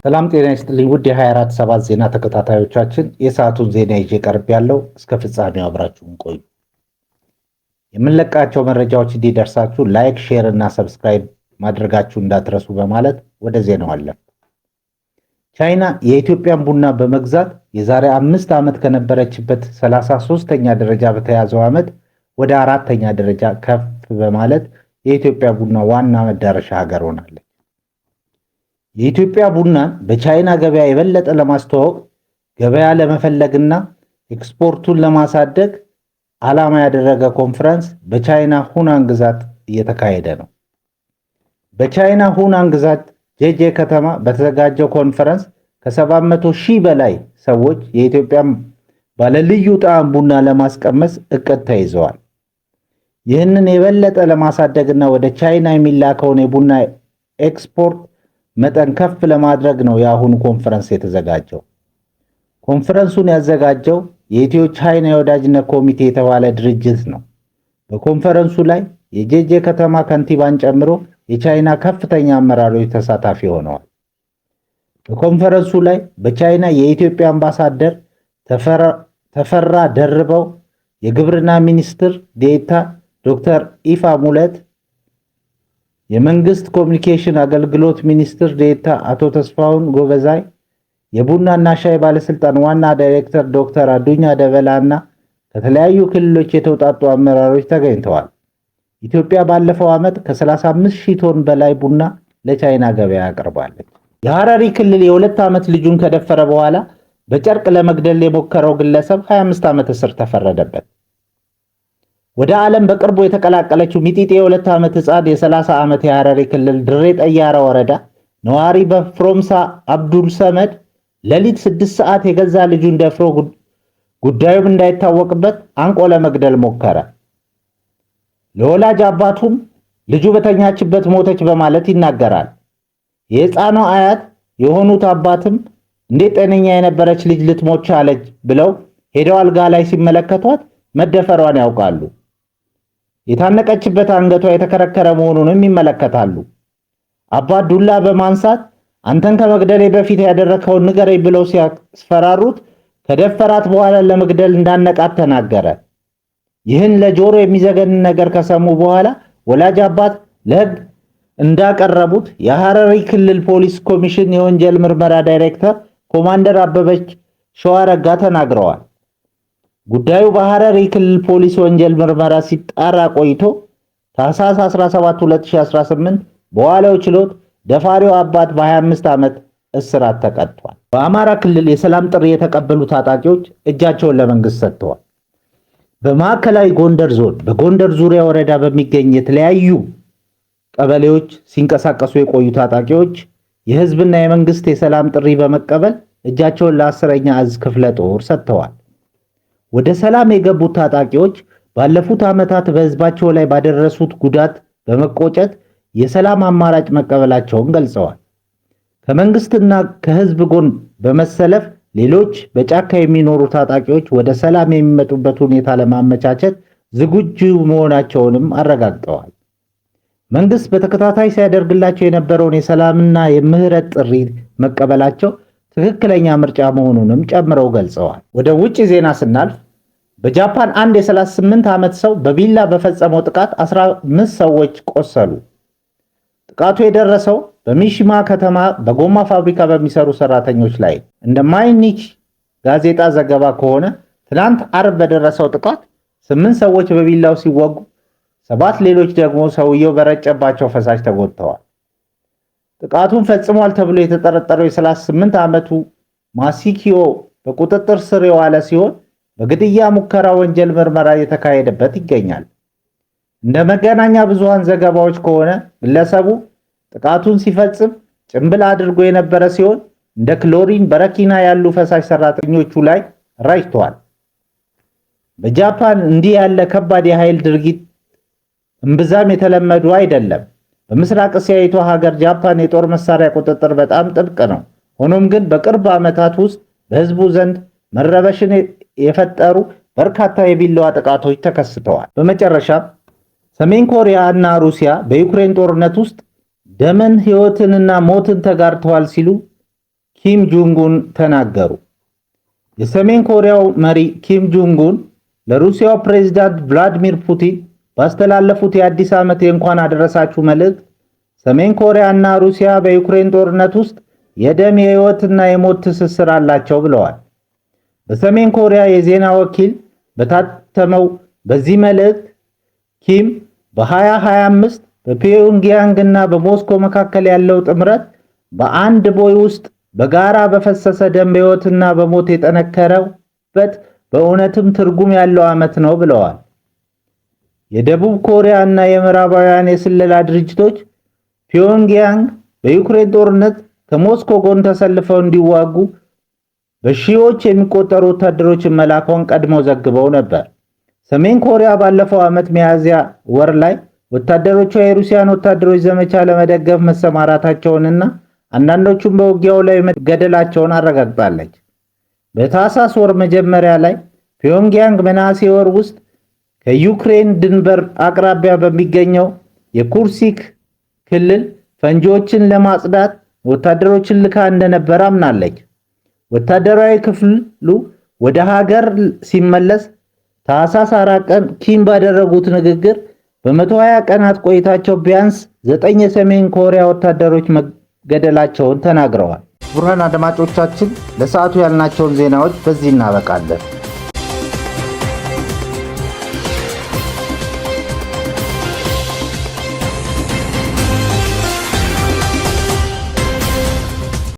ሰላም ጤና ይስጥልኝ ውድ የ24/7 ዜና ተከታታዮቻችን፣ የሰዓቱን ዜና ይዤ ቀርብ ያለው እስከ ፍጻሜው አብራችሁን ቆዩ። የምንለቃቸው መረጃዎች እንዲደርሳችሁ ላይክ፣ ሼር እና ሰብስክራይብ ማድረጋችሁ እንዳትረሱ በማለት ወደ ዜናው አለፍ። ቻይና የኢትዮጵያን ቡና በመግዛት የዛሬ 5 ዓመት ከነበረችበት 33ኛ ደረጃ በተያዘው ዓመት ወደ 4ኛ ደረጃ ከፍ በማለት የኢትዮጵያ ቡና ዋና መዳረሻ ሀገር ሆናለች። የኢትዮጵያ ቡናን በቻይና ገበያ የበለጠ ለማስተዋወቅ ገበያ ለመፈለግና ኤክስፖርቱን ለማሳደግ ዓላማ ያደረገ ኮንፈረንስ በቻይና ሁናን ግዛት እየተካሄደ ነው። በቻይና ሁናን ግዛት ጄጄ ከተማ በተዘጋጀው ኮንፈረንስ ከ700,000 በላይ ሰዎች የኢትዮጵያን ባለልዩ ጣዕም ቡና ለማስቀመስ እቅድ ተይዘዋል። ይህንን የበለጠ ለማሳደግና ወደ ቻይና የሚላከውን የቡና ኤክስፖርት መጠን ከፍ ለማድረግ ነው የአሁኑ ኮንፈረንስ የተዘጋጀው። ኮንፈረንሱን ያዘጋጀው የኢትዮ ቻይና የወዳጅነት ኮሚቴ የተባለ ድርጅት ነው። በኮንፈረንሱ ላይ የጄጄ ከተማ ከንቲባን ጨምሮ የቻይና ከፍተኛ አመራሮች ተሳታፊ ሆነዋል። በኮንፈረንሱ ላይ በቻይና የኢትዮጵያ አምባሳደር ተፈራ ደርበው፣ የግብርና ሚኒስትር ዴኤታ ዶክተር ኢፋ ሙለት፣ የመንግስት ኮሚኒኬሽን አገልግሎት ሚኒስትር ዴኤታ አቶ ተስፋውን ጎበዛይ፣ የቡናና ሻይ ባለስልጣን ዋና ዳይሬክተር ዶክተር አዱኛ ደበላ እና ከተለያዩ ክልሎች የተውጣጡ አመራሮች ተገኝተዋል። ኢትዮጵያ ባለፈው ዓመት ከ35,000 ቶን በላይ ቡና ለቻይና ገበያ አቅርባለች። የሐረሪ ክልል የ2 ዓመት ልጁን ከደፈረ በኋላ በጨርቅ ለመግደል የሞከረው ግለሰብ 25 ዓመት እስር ተፈረደበት። ወደ ዓለም በቅርቡ የተቀላቀለችው ሚጢጤ የ2 ዓመት ሕፃን የ30 ዓመት የሐረሪ ክልል ድሬ ጠያራ ወረዳ ነዋሪ በፍሮምሳ አብዱል ሰመድ ሌሊት 6 ሰዓት የገዛ ልጁን ደፍሮ ጉዳዩም እንዳይታወቅበት አንቆ ለመግደል ሞከረ። ለወላጅ አባቱም ልጁ በተኛችበት ሞተች በማለት ይናገራል። የሕፃኗ አያት የሆኑት አባትም እንዴት ጤነኛ የነበረች ልጅ ልትሞት ቻለች ብለው ሄደው አልጋ ላይ ሲመለከቷት መደፈሯን ያውቃሉ። የታነቀችበት አንገቷ የተከረከረ መሆኑንም ይመለከታሉ። አባት ዱላ በማንሳት አንተን ከመግደሌ በፊት ያደረከውን ንገረኝ ብለው ሲያስፈራሩት ከደፈራት በኋላ ለመግደል እንዳነቃት ተናገረ። ይህን ለጆሮ የሚዘገንን ነገር ከሰሙ በኋላ ወላጅ አባት ለሕግ እንዳቀረቡት የሐረሪ ክልል ፖሊስ ኮሚሽን የወንጀል ምርመራ ዳይሬክተር ኮማንደር አበበች ሸዋረጋ ተናግረዋል። ጉዳዩ በሐረሪ ክልል ፖሊስ ወንጀል ምርመራ ሲጣራ ቆይቶ ታህሳስ 17 2018 በዋለው ችሎት ደፋሪው አባት በ25 ዓመት እስራት ተቀጥቷል። በአማራ ክልል የሰላም ጥሪ የተቀበሉ ታጣቂዎች እጃቸውን ለመንግስት ሰጥተዋል። በማዕከላዊ ጎንደር ዞን በጎንደር ዙሪያ ወረዳ በሚገኝ የተለያዩ ቀበሌዎች ሲንቀሳቀሱ የቆዩ ታጣቂዎች የህዝብና የመንግስት የሰላም ጥሪ በመቀበል እጃቸውን ለ10ኛ እዝ ክፍለ ጦር ሰጥተዋል። ወደ ሰላም የገቡት ታጣቂዎች ባለፉት ዓመታት በህዝባቸው ላይ ባደረሱት ጉዳት በመቆጨት የሰላም አማራጭ መቀበላቸውን ገልጸዋል። ከመንግስትና ከህዝብ ጎን በመሰለፍ ሌሎች በጫካ የሚኖሩ ታጣቂዎች ወደ ሰላም የሚመጡበት ሁኔታ ለማመቻቸት ዝግጁ መሆናቸውንም አረጋግጠዋል። መንግስት በተከታታይ ሲያደርግላቸው የነበረውን የሰላምና የምህረት ጥሪ መቀበላቸው ትክክለኛ ምርጫ መሆኑንም ጨምረው ገልጸዋል። ወደ ውጭ ዜና ስናልፍ በጃፓን አንድ የ38 ዓመት ሰው በቢላ በፈጸመው ጥቃት 15 ሰዎች ቆሰሉ። ጥቃቱ የደረሰው በሚሺማ ከተማ በጎማ ፋብሪካ በሚሰሩ ሰራተኞች ላይ። እንደ ማይኒች ጋዜጣ ዘገባ ከሆነ ትናንት አርብ በደረሰው ጥቃት 8 ሰዎች በቢላው ሲወጉ 7 ሌሎች ደግሞ ሰውየው በረጨባቸው ፈሳሽ ተጎድተዋል። ጥቃቱን ፈጽሟል ተብሎ የተጠረጠረው የ38 ዓመቱ ማሲኪዮ በቁጥጥር ስር የዋለ ሲሆን በግድያ ሙከራ ወንጀል ምርመራ እየተካሄደበት ይገኛል። እንደ መገናኛ ብዙሃን ዘገባዎች ከሆነ ግለሰቡ ጥቃቱን ሲፈጽም ጭንብል አድርጎ የነበረ ሲሆን እንደ ክሎሪን፣ በረኪና ያሉ ፈሳሽ ሰራተኞቹ ላይ ረጭቷል። በጃፓን እንዲህ ያለ ከባድ የኃይል ድርጊት እምብዛም የተለመዱ አይደለም። በምስራቅ እስያዊቷ ሀገር ጃፓን የጦር መሳሪያ ቁጥጥር በጣም ጥብቅ ነው። ሆኖም ግን በቅርብ ዓመታት ውስጥ በህዝቡ ዘንድ መረበሽን የፈጠሩ በርካታ የቢላዋ ጥቃቶች ተከስተዋል። በመጨረሻም ሰሜን ኮሪያ እና ሩሲያ በዩክሬን ጦርነት ውስጥ ደምን፣ ህይወትንና ሞትን ተጋርተዋል ሲሉ ኪም ጆንግ-ኡን ተናገሩ። የሰሜን ኮሪያው መሪ ኪም ጆንግ-ኡን ለሩሲያው ፕሬዝዳንት ቭላዲሚር ፑቲን ባስተላለፉት የአዲስ ዓመት የእንኳን አደረሳችሁ መልእክት ሰሜን ኮሪያ እና ሩሲያ በዩክሬን ጦርነት ውስጥ የደም የህይወትና የሞት ትስስር አላቸው ብለዋል። በሰሜን ኮሪያ የዜና ወኪል በታተመው በዚህ መልእክት ኪም በ2025 በፒዮንግያንግ እና በሞስኮ መካከል ያለው ጥምረት በአንድ ቦይ ውስጥ በጋራ በፈሰሰ ደም በህይወትና በሞት የጠነከረበት በእውነትም ትርጉም ያለው ዓመት ነው ብለዋል። የደቡብ ኮሪያ እና የምዕራባውያን የስለላ ድርጅቶች ፒዮንግያንግ በዩክሬን ጦርነት ከሞስኮ ጎን ተሰልፈው እንዲዋጉ በሺዎች የሚቆጠሩ ወታደሮችን መላኳን ቀድመው ዘግበው ነበር። ሰሜን ኮሪያ ባለፈው ዓመት ሚያዝያ ወር ላይ ወታደሮቿ የሩሲያን ወታደሮች ዘመቻ ለመደገፍ መሰማራታቸውንና አንዳንዶቹም በውጊያው ላይ መገደላቸውን አረጋግጣለች። በታህሳስ ወር መጀመሪያ ላይ ፒዮንግያንግ በነሐሴ ወር ውስጥ ከዩክሬን ድንበር አቅራቢያ በሚገኘው የኩርሲክ ክልል ፈንጂዎችን ለማጽዳት ወታደሮችን ልካ እንደነበር አምናለች። ወታደራዊ ክፍሉ ወደ ሀገር ሲመለስ ታህሳስ 4 ቀን ኪም ባደረጉት ንግግር በ120 ቀናት ቆይታቸው ቢያንስ 9 የሰሜን ኮሪያ ወታደሮች መገደላቸውን ተናግረዋል። ክቡራን አድማጮቻችን ለሰዓቱ ያልናቸውን ዜናዎች በዚህ እናበቃለን።